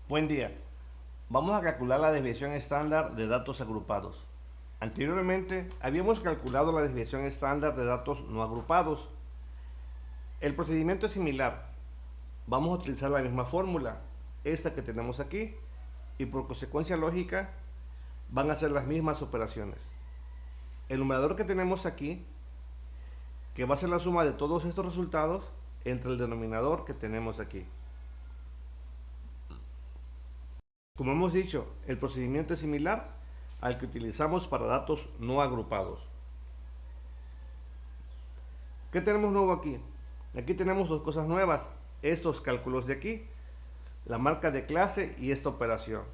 Buen día. Vamos a calcular la desviación estándar de datos agrupados. Anteriormente habíamos calculado la desviación estándar de datos no agrupados. El procedimiento es similar. Vamos a utilizar la misma fórmula, esta que tenemos aquí, y por consecuencia lógica van a ser las mismas operaciones. El numerador que tenemos aquí, que va a ser la suma de todos estos resultados entre el denominador que tenemos aquí. Como hemos dicho, el procedimiento es similar al que utilizamos para datos no agrupados. ¿Qué tenemos nuevo aquí? Aquí tenemos dos cosas nuevas, estos cálculos de aquí, la marca de clase y esta operación.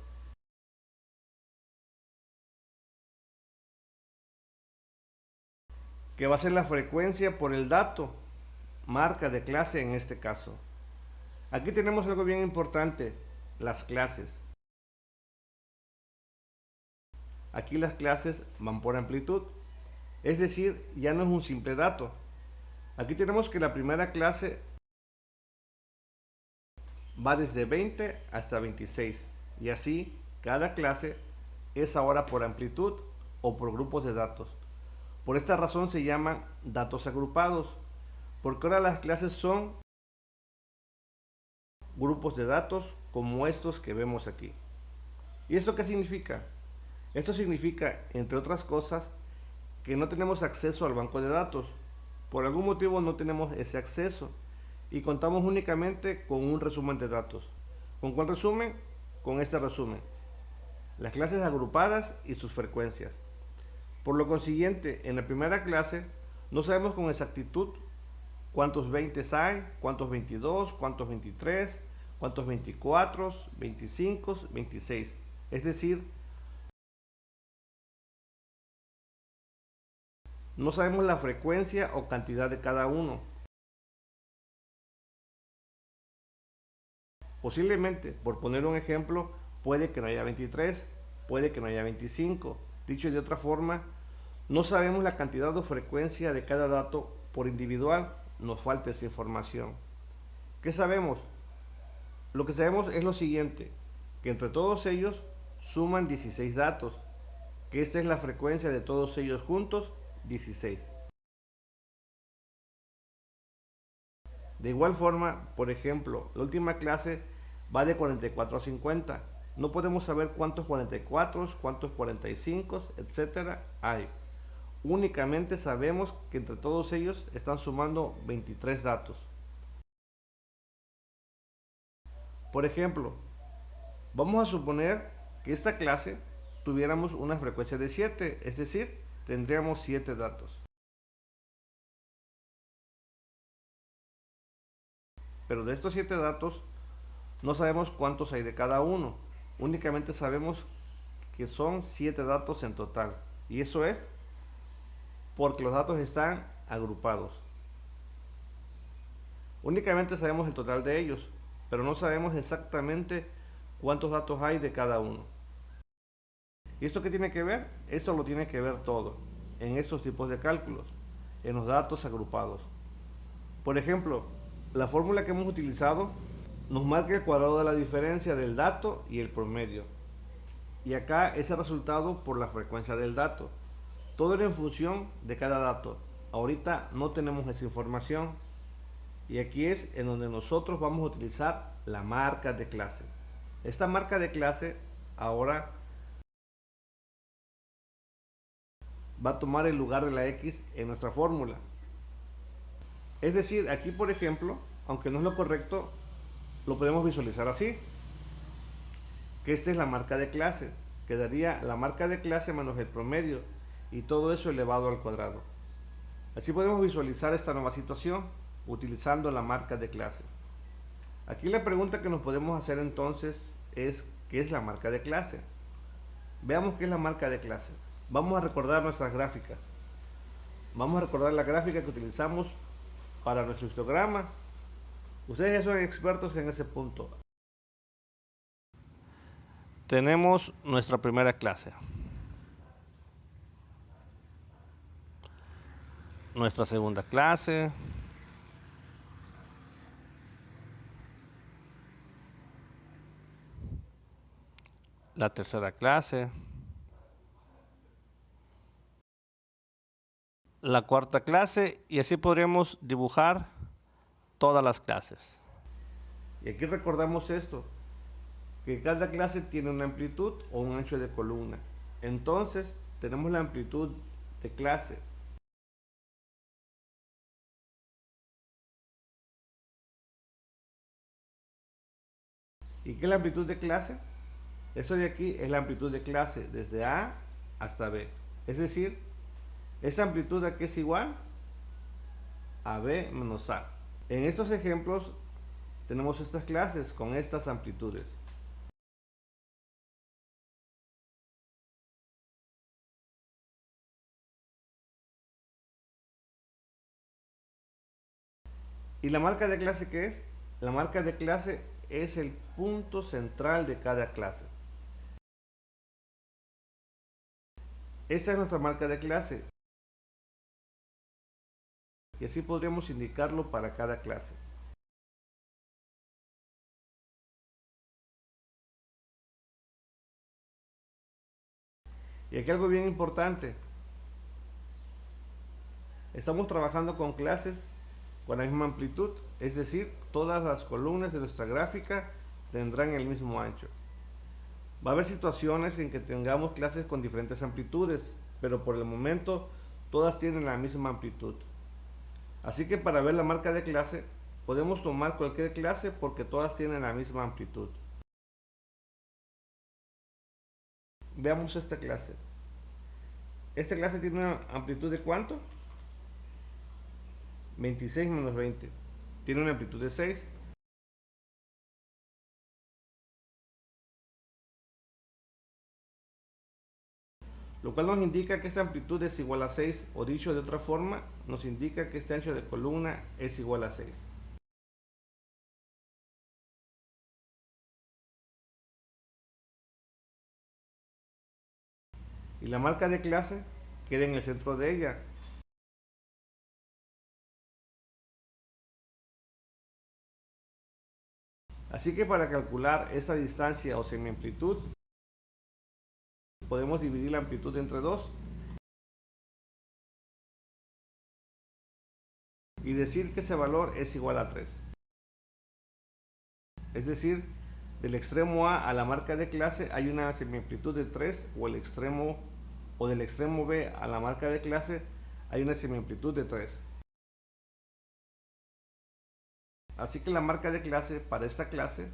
Que va a ser la frecuencia por el dato, marca de clase en este caso. Aquí tenemos algo bien importante, las clases. Aquí las clases van por amplitud, es decir, ya no es un simple dato. Aquí tenemos que la primera clase va desde 20 hasta 26 y así cada clase es ahora por amplitud o por grupos de datos. Por esta razón se llaman datos agrupados, porque ahora las clases son grupos de datos como estos que vemos aquí. ¿Y esto qué significa? Esto significa, entre otras cosas, que no tenemos acceso al banco de datos. Por algún motivo no tenemos ese acceso y contamos únicamente con un resumen de datos. ¿Con cuál resumen? Con este resumen. Las clases agrupadas y sus frecuencias. Por lo consiguiente, en la primera clase no sabemos con exactitud cuántos 20 hay, cuántos 22, cuántos 23, cuántos 24, 25, 26. Es decir, no sabemos la frecuencia o cantidad de cada uno. Posiblemente, por poner un ejemplo, puede que no haya 23, puede que no haya 25. Dicho de otra forma, no sabemos la cantidad o frecuencia de cada dato por individual, nos falta esa información. ¿Qué sabemos? Lo que sabemos es lo siguiente, que entre todos ellos suman 16 datos, que esta es la frecuencia de todos ellos juntos, 16. De igual forma, por ejemplo, la última clase va de 44 a 50. No podemos saber cuántos 44, cuántos 45, etcétera hay. Únicamente sabemos que entre todos ellos están sumando 23 datos. Por ejemplo, vamos a suponer que esta clase tuviéramos una frecuencia de 7, es decir, tendríamos 7 datos. Pero de estos 7 datos no sabemos cuántos hay de cada uno. Únicamente sabemos que son 7 datos en total. Y eso es porque los datos están agrupados. Únicamente sabemos el total de ellos, pero no sabemos exactamente cuántos datos hay de cada uno. ¿Y esto qué tiene que ver? Esto lo tiene que ver todo en estos tipos de cálculos, en los datos agrupados. Por ejemplo, la fórmula que hemos utilizado nos marca el cuadrado de la diferencia del dato y el promedio. Y acá es el resultado por la frecuencia del dato. Todo era en función de cada dato. Ahorita no tenemos esa información. Y aquí es en donde nosotros vamos a utilizar la marca de clase. Esta marca de clase ahora va a tomar el lugar de la X en nuestra fórmula. Es decir, aquí por ejemplo, aunque no es lo correcto, lo podemos visualizar así. Que esta es la marca de clase. Quedaría la marca de clase menos el promedio y todo eso elevado al cuadrado. Así podemos visualizar esta nueva situación utilizando la marca de clase. Aquí la pregunta que nos podemos hacer entonces es ¿qué es la marca de clase? Veamos qué es la marca de clase. Vamos a recordar nuestras gráficas. Vamos a recordar la gráfica que utilizamos para nuestro histograma. Ustedes ya son expertos en ese punto. Tenemos nuestra primera clase, nuestra segunda clase, la tercera clase, la cuarta clase, y así podríamos dibujar todas las clases. Y aquí recordamos esto, que cada clase tiene una amplitud o un ancho de columna. Entonces tenemos la amplitud de clase. ¿Y qué es la amplitud de clase? Eso de aquí es la amplitud de clase desde A hasta B. Es decir, esa amplitud aquí es igual a B menos A. En estos ejemplos tenemos estas clases con estas amplitudes. ¿Y la marca de clase qué es? La marca de clase es el punto central de cada clase. Esta es nuestra marca de clase. Y así podríamos indicarlo para cada clase. Y aquí algo bien importante. Estamos trabajando con clases con la misma amplitud, es decir, todas las columnas de nuestra gráfica tendrán el mismo ancho. Va a haber situaciones en que tengamos clases con diferentes amplitudes, pero por el momento todas tienen la misma amplitud. Así que para ver la marca de clase, podemos tomar cualquier clase porque todas tienen la misma amplitud. Veamos esta clase. Esta clase tiene una amplitud de ¿cuánto? 26 menos 20. Tiene una amplitud de 6. Lo cual nos indica que esta amplitud es igual a 6, o dicho de otra forma, nos indica que este ancho de columna es igual a 6. Y la marca de clase queda en el centro de ella. Así que para calcular esa distancia o semiamplitud, podemos dividir la amplitud entre 2 y decir que ese valor es igual a 3. Es decir, del extremo A a la marca de clase hay una semiamplitud de 3, o del extremo B a la marca de clase hay una semiamplitud de 3. Así que la marca de clase para esta clase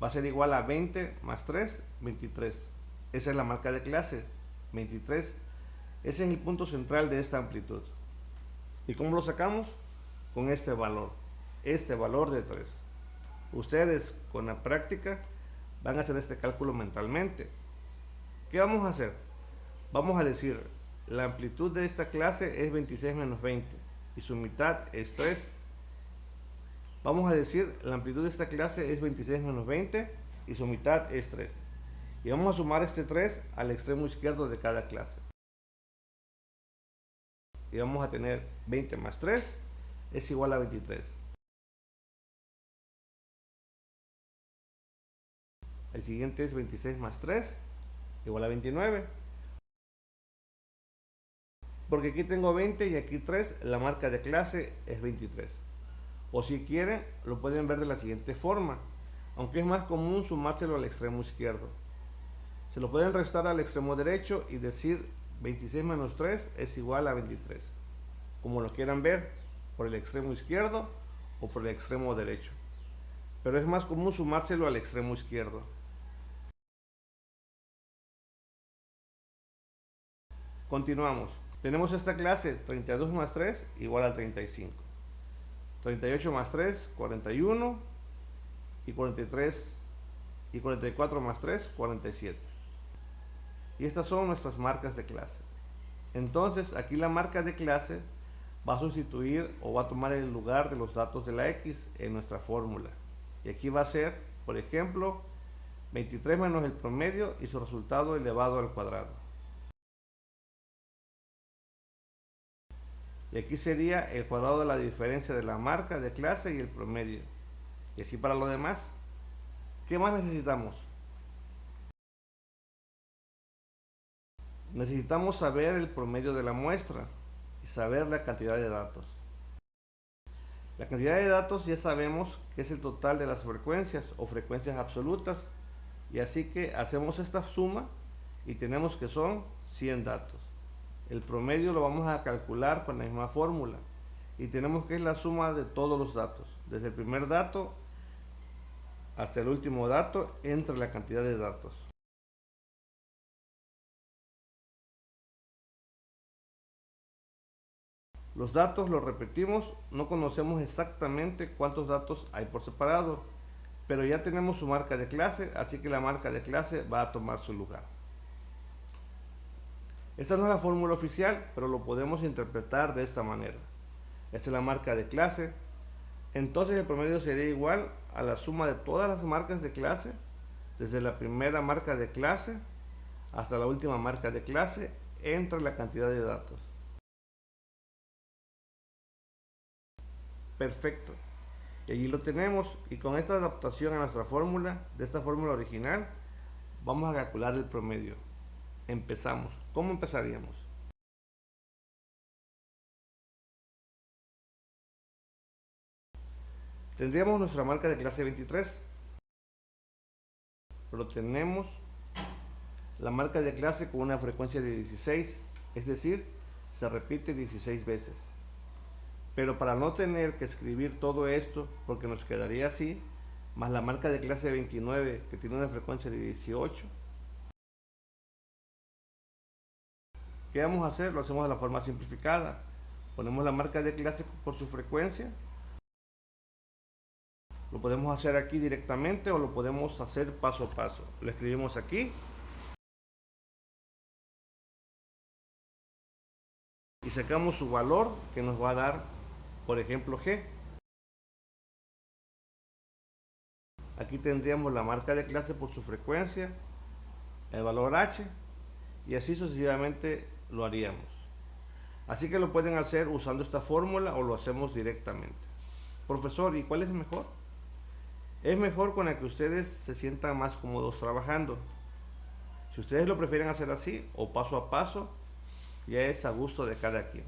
va a ser igual a 20 más 3, 23. Esa es la marca de clase, 23. Ese es el punto central de esta amplitud. ¿Y cómo lo sacamos? Con este valor de 3. Ustedes con la práctica van a hacer este cálculo mentalmente. ¿Qué vamos a hacer? Vamos a decir, la amplitud de esta clase es 26 menos 20 y su mitad es 3. Vamos a decir, la amplitud de esta clase es 26 menos 20 y su mitad es 3. Y vamos a sumar este 3 al extremo izquierdo de cada clase. Y vamos a tener 20 más 3 es igual a 23. El siguiente es 26 más 3 igual a 29. Porque aquí tengo 20 y aquí 3, la marca de clase es 23. O si quieren, lo pueden ver de la siguiente forma, aunque es más común sumárselo al extremo izquierdo. Se lo pueden restar al extremo derecho y decir 26 menos 3 es igual a 23. Como lo quieran ver, por el extremo izquierdo o por el extremo derecho. Pero es más común sumárselo al extremo izquierdo. Continuamos. Tenemos esta clase 32 más 3 igual a 35. 38 más 3, 41. Y 43 y 44 más 3, 47. Y estas son nuestras marcas de clase. Entonces aquí la marca de clase va a sustituir o va a tomar el lugar de los datos de la x en nuestra fórmula. Y aquí va a ser, por ejemplo, 23 menos el promedio y su resultado elevado al cuadrado. Y aquí sería el cuadrado de la diferencia de la marca de clase y el promedio. Y así para lo demás. ¿Qué más necesitamos? Necesitamos saber el promedio de la muestra y saber la cantidad de datos. La cantidad de datos ya sabemos que es el total de las frecuencias o frecuencias absolutas, y así que hacemos esta suma y tenemos que son 100 datos. El promedio lo vamos a calcular con la misma fórmula y tenemos que es la suma de todos los datos, desde el primer dato hasta el último dato entre la cantidad de datos. Los datos los repetimos, no conocemos exactamente cuántos datos hay por separado, pero ya tenemos su marca de clase, así que la marca de clase va a tomar su lugar. Esta no es la fórmula oficial, pero lo podemos interpretar de esta manera. Esta es la marca de clase, entonces el promedio sería igual a la suma de todas las marcas de clase, desde la primera marca de clase hasta la última marca de clase, entre la cantidad de datos. Perfecto. Y allí lo tenemos, y con esta adaptación a nuestra fórmula, de esta fórmula original, vamos a calcular el promedio. Empezamos. ¿Cómo empezaríamos? Tendríamos nuestra marca de clase 23, pero tenemos la marca de clase con una frecuencia de 16, es decir, se repite 16 veces. Pero para no tener que escribir todo esto, porque nos quedaría así, más la marca de clase 29 que tiene una frecuencia de 18, ¿qué vamos a hacer? Lo hacemos de la forma simplificada. Ponemos la marca de clase por su frecuencia. Lo podemos hacer aquí directamente o lo podemos hacer paso a paso. Lo escribimos aquí y sacamos su valor, que nos va a dar, por ejemplo, G. Aquí tendríamos la marca de clase por su frecuencia, el valor H, y así sucesivamente lo haríamos. Así que lo pueden hacer usando esta fórmula o lo hacemos directamente. Profesor, ¿y cuál es mejor? Es mejor con la que ustedes se sientan más cómodos trabajando. Si ustedes lo prefieren hacer así o paso a paso, ya es a gusto de cada quien.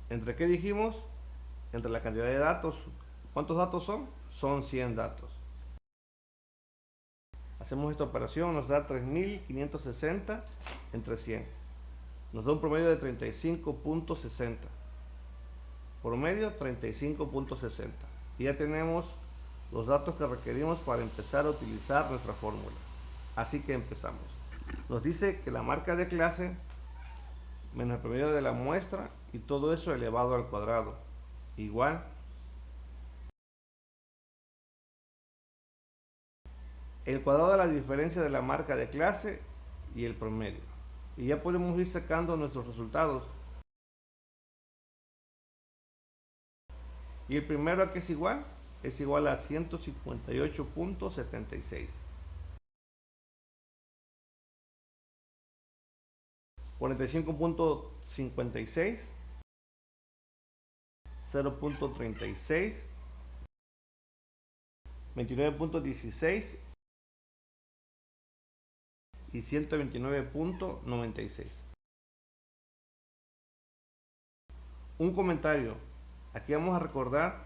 ¿Entre qué dijimos? Entre la cantidad de datos. ¿Cuántos datos son? Son 100 datos. Hacemos esta operación, nos da 3560 entre 100. Nos da un promedio de 35.60. Promedio 35.60. Y ya tenemos los datos que requerimos para empezar a utilizar nuestra fórmula. Así que empezamos. Nos dice que la marca de clase menos el promedio de la muestra y todo eso elevado al cuadrado igual el cuadrado de la diferencia de la marca de clase y el promedio, y ya podemos ir sacando nuestros resultados. Y el primero a que es igual a 158.76. 45.56, 0.36, 29.16 y 129.96. Un comentario. Aquí vamos a recordar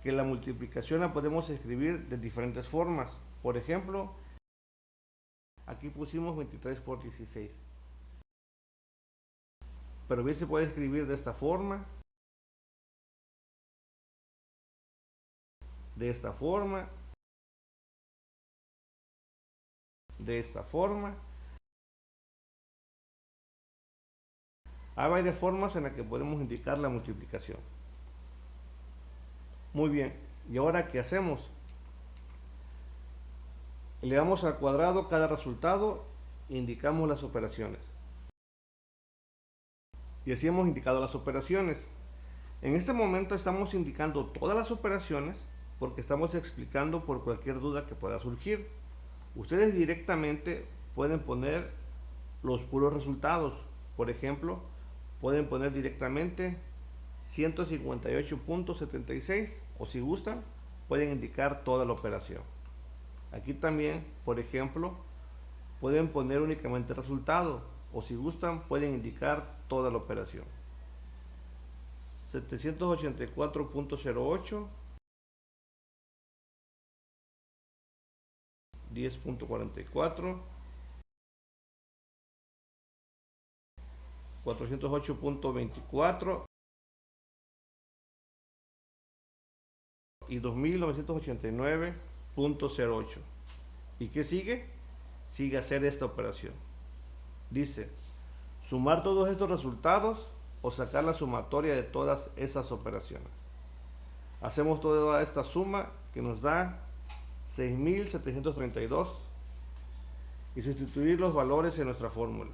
que la multiplicación la podemos escribir de diferentes formas. Por ejemplo, aquí pusimos 23 por 16. Pero bien se puede escribir de esta forma, de esta forma, de esta forma. Hay varias formas en las que podemos indicar la multiplicación. Muy bien, ¿y ahora qué hacemos? Elevamos al cuadrado cada resultado e indicamos las operaciones. Y así hemos indicado las operaciones. En este momento estamos indicando todas las operaciones porque estamos explicando por cualquier duda que pueda surgir. Ustedes directamente pueden poner los puros resultados. Por ejemplo, pueden poner directamente 158.76 o si gustan pueden indicar toda la operación. Aquí también, por ejemplo, pueden poner únicamente el resultado o si gustan pueden indicar toda la operación. 784.08, 10.44, 408.24 y 2989.08. ¿Y qué sigue? Sigue hacer esta operación. Dice, sumar todos estos resultados o sacar la sumatoria de todas esas operaciones. Hacemos toda esta suma que nos da 6.732 y sustituir los valores en nuestra fórmula.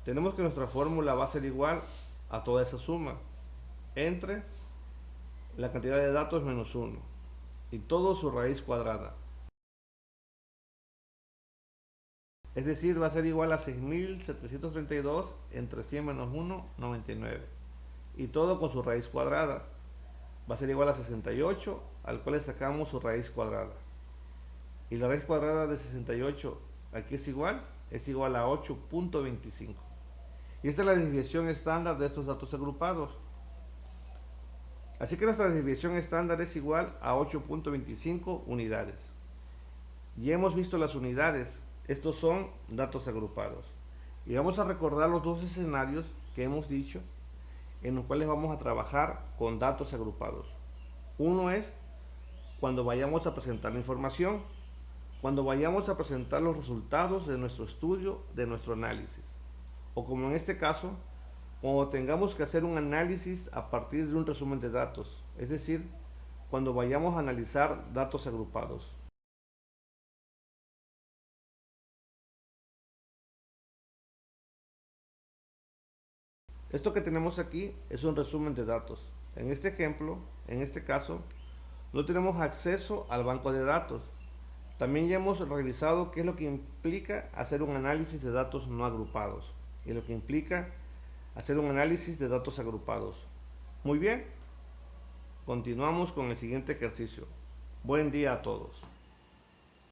Tenemos que nuestra fórmula va a ser igual a toda esa suma entre la cantidad de datos menos 1 y todo su raíz cuadrada. Es decir, va a ser igual a 6.732 entre 100 menos 1, 99. Y todo con su raíz cuadrada. Va a ser igual a 68, al cual le sacamos su raíz cuadrada. Y la raíz cuadrada de 68 aquí es igual a 8.25. Y esta es la desviación estándar de estos datos agrupados. Así que nuestra desviación estándar es igual a 8.25 unidades. Ya hemos visto las unidades. Estos son datos agrupados. Y vamos a recordar los dos escenarios que hemos dicho en los cuales vamos a trabajar con datos agrupados. Uno es cuando vayamos a presentar la información, cuando vayamos a presentar los resultados de nuestro estudio, de nuestro análisis. O como en este caso, cuando tengamos que hacer un análisis a partir de un resumen de datos, es decir, cuando vayamos a analizar datos agrupados. Esto que tenemos aquí es un resumen de datos. En este ejemplo, en este caso, no tenemos acceso al banco de datos. También ya hemos revisado qué es lo que implica hacer un análisis de datos no agrupados y lo que implica hacer un análisis de datos agrupados. Muy bien, continuamos con el siguiente ejercicio. Buen día a todos.